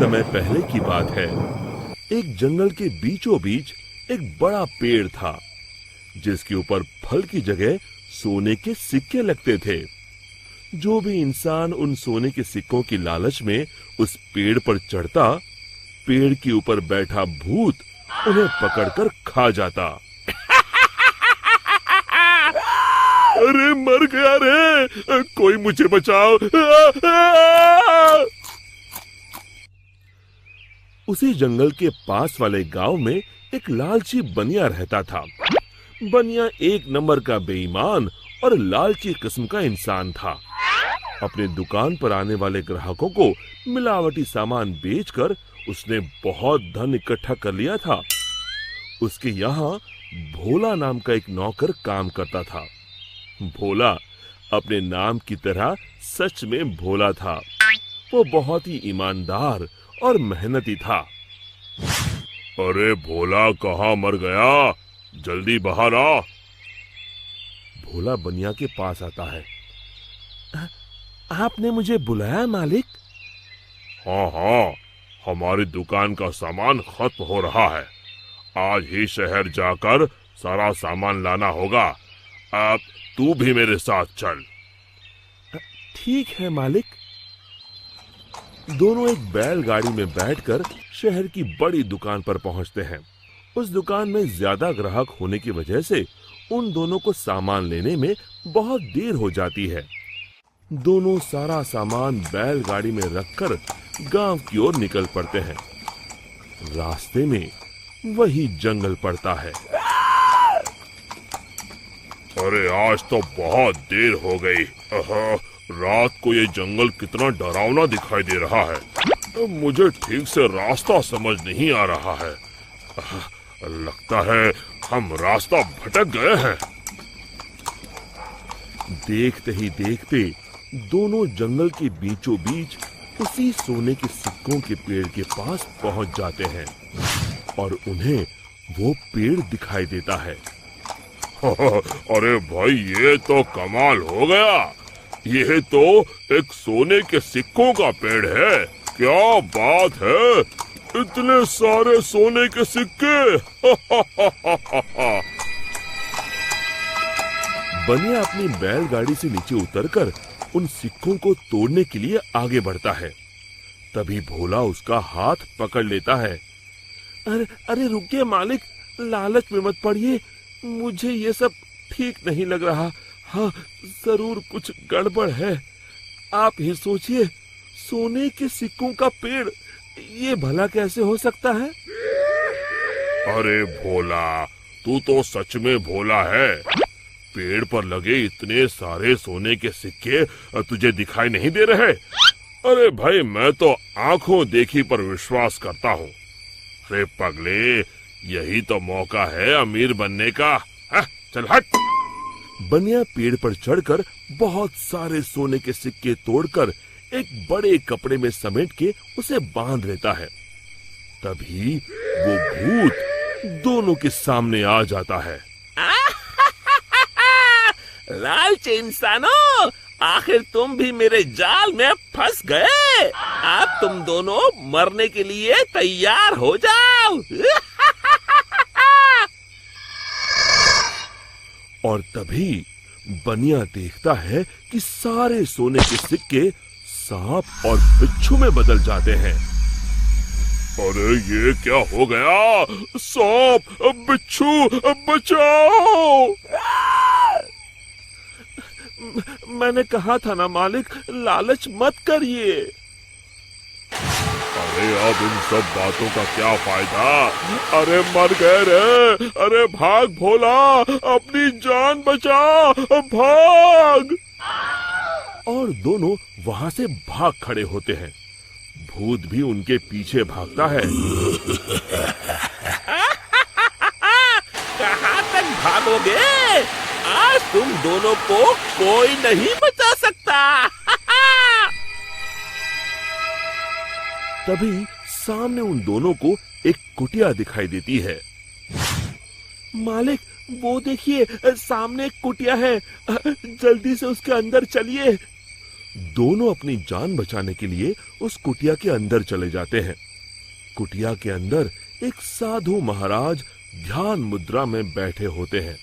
समय पहले की बात है। एक जंगल के बीचों बीच एक बड़ा पेड़ था, जिसके ऊपर फल की जगह सोने के सिक्के लगते थे। जो भी इंसान उन सोने के सिक्कों की लालच में उस पेड़ पर चढ़ता, पेड़ के ऊपर बैठा भूत उन्हें पकड़कर खा जाता। अरे मर गया रे, कोई मुझे बचाओ। उसी जंगल के पास वाले गांव में एक लालची बनिया रहता था। बनिया एक नंबर का बेईमान और लालची किस्म का इंसान था। अपने दुकान पर आने वाले ग्राहकों को मिलावटी सामान बेचकर उसने बहुत धन इकट्ठा कर लिया था। उसके यहाँ भोला नाम का एक नौकर काम करता था। भोला अपने नाम की तरह सच में भोला था। वो बहुत ही ईमानदार और मेहनती था। अरे भोला कहाँ मर गया, जल्दी बाहर आ। भोला बनिया के पास आता है। आपने मुझे बुलाया मालिक? हाँ हाँ, हमारी दुकान का सामान खत्म हो रहा है। आज ही शहर जाकर सारा सामान लाना होगा। अब तू भी मेरे साथ चल। ठीक है मालिक। दोनों एक बैलगाड़ी में बैठकर शहर की बड़ी दुकान पर पहुंचते हैं। उस दुकान में ज्यादा ग्राहक होने की वजह से उन दोनों को सामान लेने में बहुत देर हो जाती है। दोनों सारा सामान बैलगाड़ी में रखकर गांव की ओर निकल पड़ते हैं। रास्ते में वही जंगल पड़ता है। अरे आज तो बहुत देर हो गई। रात को ये जंगल कितना डरावना दिखाई दे रहा है। मुझे ठीक से रास्ता समझ नहीं आ रहा है। लगता है हम रास्ता भटक गए हैं। देखते ही देखते दोनों जंगल के बीचों बीच उसी सोने के सिक्कों के पेड़ के पास पहुंच जाते हैं और उन्हें वो पेड़ दिखाई देता है। अरे भाई, ये तो कमाल हो गया। ये तो एक सोने के सिक्कों का पेड़ है। क्या बात है, इतने सारे सोने के सिक्के। बनिया अपनी बैलगाड़ी से नीचे उतरकर उन सिक्कों को तोड़ने के लिए आगे बढ़ता है। तभी भोला उसका हाथ पकड़ लेता है। अरे रुकिए मालिक, लालच में मत पड़िए। मुझे ये सब ठीक नहीं लग रहा। हाँ, जरूर कुछ गड़बड़ है। आप ही सोचिए, सोने के सिक्कों का पेड़, ये भला कैसे हो सकता है? अरे भोला, तू तो सच में भोला है। पेड़ पर लगे इतने सारे सोने के सिक्के तुझे दिखाई नहीं दे रहे? अरे भाई, मैं तो आंखों देखी पर विश्वास करता हूँ। अरे पगले, यही तो मौका है अमीर बनने का। चल हट। बनिया पेड़ पर चढ़कर बहुत सारे सोने के सिक्के तोड़कर एक बड़े कपड़े में समेट के उसे बांध लेता है। तभी वो भूत दोनों के सामने आ जाता है। लालची इंसानों, आखिर तुम भी मेरे जाल में फंस गए। अब तुम दोनों मरने के लिए तैयार हो जाओ। और तभी बनिया देखता है कि सारे सोने के सिक्के सांप और बिच्छू में बदल जाते हैं। अरे ये क्या हो गया? सांप, बिच्छू, बचाओ! मैंने कहा था ना मालिक, लालच मत करिए। अरे अब इन सब बातों का क्या फायदा? अरे मर गए रे। अरे भाग भोला, अपनी जान बचा, भाग। और दोनों वहां से भाग खड़े होते हैं। भूत भी उनके पीछे भागता है। कहाँ तक भागोगे? आज तुम दोनों को कोई नहीं बचा सकता। तभी सामने उन दोनों को एक कुटिया दिखाई देती है। मालिक, वो देखिए, सामने एक कुटिया है। जल्दी से उसके अंदर चलिए। दोनों अपनी जान बचाने के लिए उस कुटिया के अंदर चले जाते हैं। कुटिया के अंदर एक साधु महाराज ध्यान मुद्रा में बैठे होते हैं।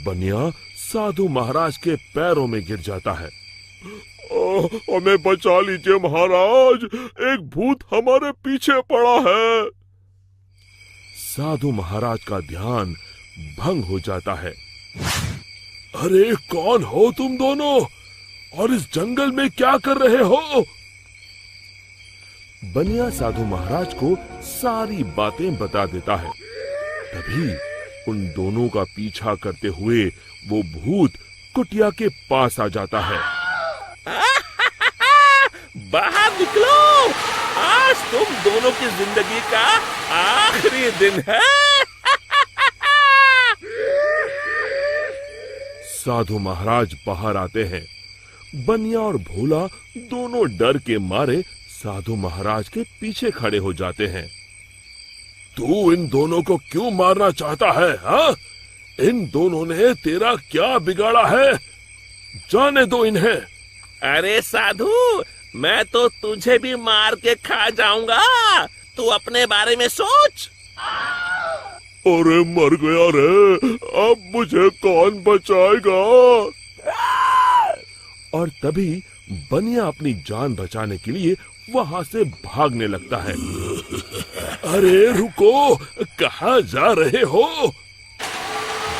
बनिया साधु महाराज के पैरों में गिर जाता है। हमें बचा लीजिए महाराज, एक भूत हमारे पीछे पड़ा है। साधु महाराज का ध्यान भंग हो जाता है। अरे कौन हो तुम दोनों और इस जंगल में क्या कर रहे हो? बनिया साधु महाराज को सारी बातें बता देता है। तभी उन दोनों का पीछा करते हुए वो भूत कुटिया के पास आ जाता है। बाहर निकलो, आज तुम दोनों की जिंदगी का आखिरी दिन है। साधु महाराज बाहर आते हैं। बनिया और भोला दोनों डर के मारे साधु महाराज के पीछे खड़े हो जाते हैं। तू इन दोनों को क्यों मारना चाहता है? हाँ? इन दोनों ने तेरा क्या बिगाड़ा है? जाने दो इन्हें। अरे साधु, मैं तो तुझे भी मार के खा जाऊंगा, तू अपने बारे में सोच। अरे मर गया रे, अब मुझे कौन बचाएगा? और तभी बनिया अपनी जान बचाने के लिए वहां से भागने लगता है। अरे रुको, कहाँ जा रहे हो?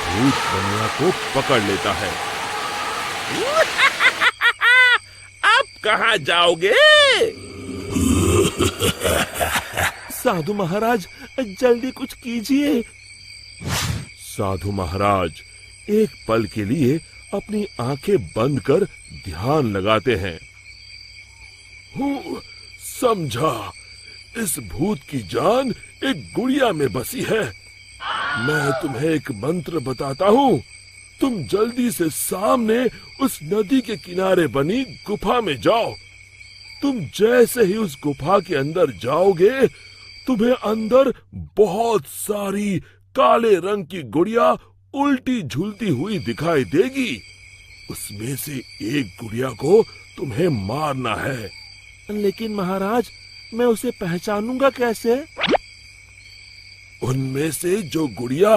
भूत बनिया को पकड़ लेता है। अब कहाँ जाओगे? साधु महाराज, जल्दी कुछ कीजिए। साधु महाराज एक पल के लिए अपनी आंखें बंद कर ध्यान लगाते हैं। समझा, इस भूत की जान एक गुड़िया में बसी है। मैं तुम्हें एक मंत्र बताता हूँ। तुम जल्दी से सामने उस नदी के किनारे बनी गुफा में जाओ। तुम जैसे ही उस गुफा के अंदर जाओगे, तुम्हें अंदर बहुत सारी काले रंग की गुड़िया उल्टी झूलती हुई दिखाई देगी। उसमें से एक गुड़िया को तुम्हें मारना है। लेकिन महाराज, मैं उसे पहचानूंगा कैसे? उनमें से जो गुड़िया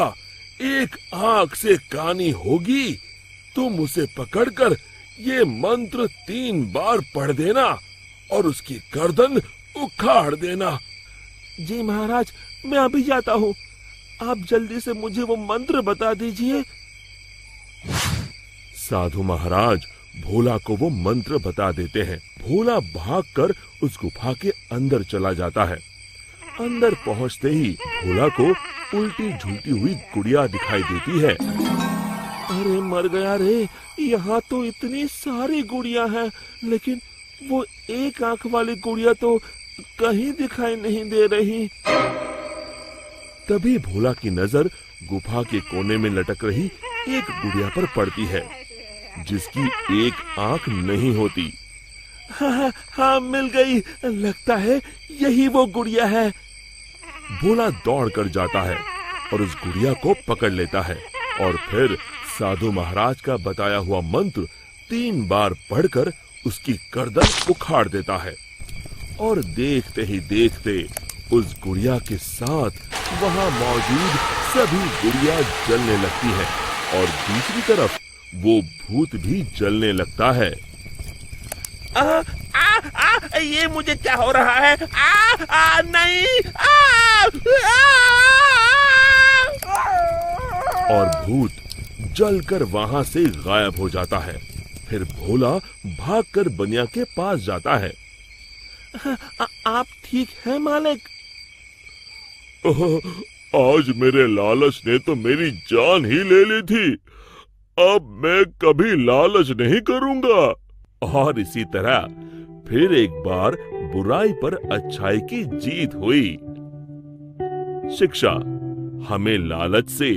एक आंख से कानी होगी, तुम उसे पकड़कर ये मंत्र 3 बार पढ़ देना और उसकी गर्दन उखाड़ देना। जी महाराज, मैं अभी जाता हूँ। आप जल्दी से मुझे वो मंत्र बता दीजिए। साधु महाराज भोला को वो मंत्र बता देते हैं। भोला भागकर उस गुफा के अंदर चला जाता है। अंदर पहुंचते ही भोला को उल्टी झूलती हुई गुड़िया दिखाई देती है। अरे मर गया रे, यहाँ तो इतनी सारी गुड़िया हैं, लेकिन वो एक आंख वाली गुड़िया तो कहीं दिखाई नहीं दे रही। तभी भोला की नजर गुफा के कोने में लटक रही एक गुड़िया पर पड़ती है, जिसकी एक आंख नहीं होती। हाँ, मिल गई। लगता है यही वो गुड़िया है। भोला दौड़कर जाता है और उस गुड़िया को पकड़ लेता है और फिर साधु महाराज का बताया हुआ मंत्र 3 बार पढ़कर उसकी गर्दन उखाड़ देता है। और देखते ही देखते उस गुड़िया के साथ वहां मौजूद सभी गुड़िया जलने लगती है और दूसरी तरफ वो भूत भी जलने लगता है। ये मुझे क्या हो रहा है? नहीं। और भूत जलकर वहां से गायब हो जाता है। फिर भोला भागकर बनिया के पास जाता है। आप ठीक हैं मालिक? आज मेरे लालच ने तो मेरी जान ही ले ली थी। अब मैं कभी लालच नहीं करूंगा। और इसी तरह फिर एक बार बुराई पर अच्छाई की जीत हुई। शिक्षा, हमें लालच से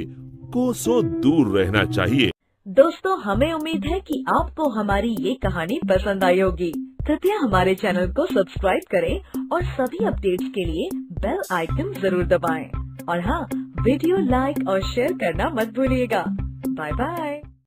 कोसों दूर रहना चाहिए। दोस्तों, हमें उम्मीद है कि आपको हमारी ये कहानी पसंद आई होगी। कृपया हमारे चैनल को सब्सक्राइब करें और सभी अपडेट्स के लिए बेल आइकन जरूर दबाएं। और हाँ, वीडियो लाइक और शेयर करना मत भूलिएगा। Bye bye.